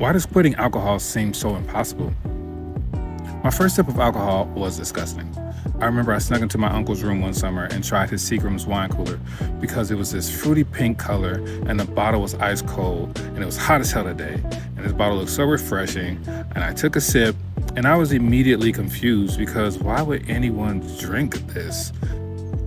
Why does quitting alcohol seem so impossible? My first sip of alcohol was disgusting. I remember I snuck into my uncle's room one summer and tried his Seagram's wine cooler because it was this fruity pink color and the bottle was ice cold and it was hot as hell that day. And this bottle looked so refreshing and I took a sip and I was immediately confused because why would anyone drink this?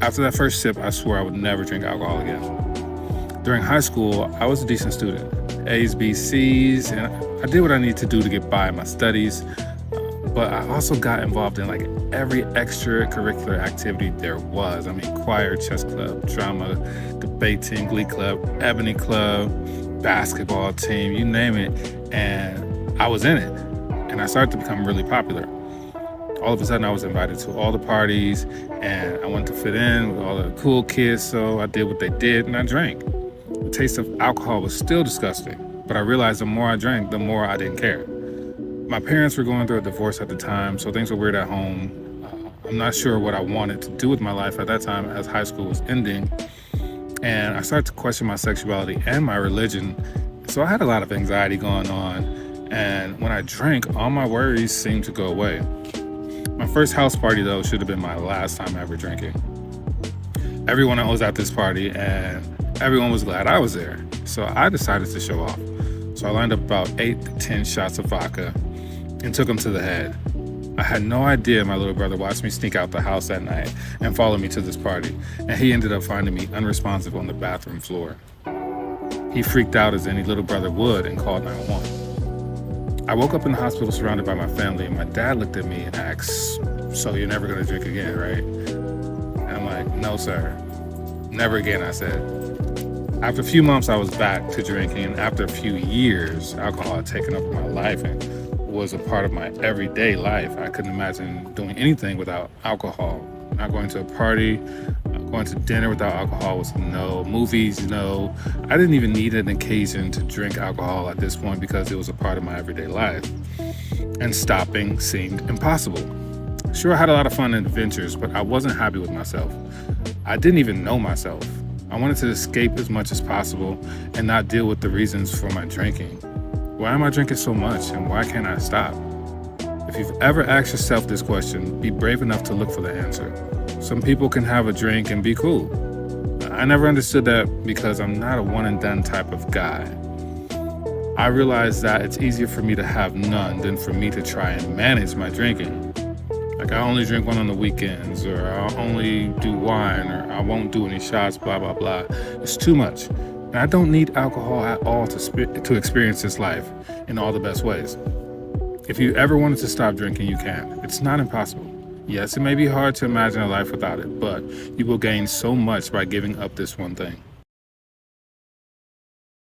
After that first sip, I swore I would never drink alcohol again. During high school, I was a decent student. A's, B's, C's, and I did what I needed to do to get by in my studies. But I also got involved in like every extracurricular activity there was. I mean, choir, chess club, drama, debate team, glee club, ebony club, basketball team, you name it. And I was in it. And I started to become really popular. All of a sudden, I was invited to all the parties and I wanted to fit in with all the cool kids. So I did what they did and I drank. The taste of alcohol was still disgusting, but I realized the more I drank, the more I didn't care. My parents were going through a divorce at the time, so things were weird at home. I'm not sure what I wanted to do with my life at that time as high school was ending. And I started to question my sexuality and my religion. So I had a lot of anxiety going on. And when I drank, all my worries seemed to go away. My first house party, though, should have been my last time ever drinking. Everyone was at this party and everyone was glad I was there. So I decided to show off. So I lined up about 8 to 10 shots of vodka and took them to the head. I had no idea my little brother watched me sneak out the house that night and follow me to this party, and he ended up finding me unresponsive on the bathroom floor. He freaked out as any little brother would and called 911. I woke up in the hospital surrounded by my family, and my dad looked at me and asked, "So you're never gonna drink again, right?" And I'm like, "No, sir. Never again," I said. After a few months, I was back to drinking, and after a few years, alcohol had taken over my life and was a part of my everyday life. I couldn't imagine doing anything without alcohol. Not going to a party, going to dinner without alcohol was no. Movies, no. I didn't even need an occasion to drink alcohol at this point because it was a part of my everyday life. And stopping seemed impossible. Sure, I had a lot of fun and adventures, but I wasn't happy with myself. I didn't even know myself. I wanted to escape as much as possible and not deal with the reasons for my drinking. Why am I drinking so much and why can't I stop? If you've ever asked yourself this question, be brave enough to look for the answer. Some people can have a drink and be cool. I never understood that because I'm not a one and done type of guy. I realized that it's easier for me to have none than for me to try and manage my drinking. Like I only drink one on the weekends, or I'll only do wine, or I won't do any shots, blah, blah, blah. It's too much. And I don't need alcohol at all to experience this life in all the best ways. If you ever wanted to stop drinking, you can. It's not impossible. Yes, it may be hard to imagine a life without it, but you will gain so much by giving up this one thing.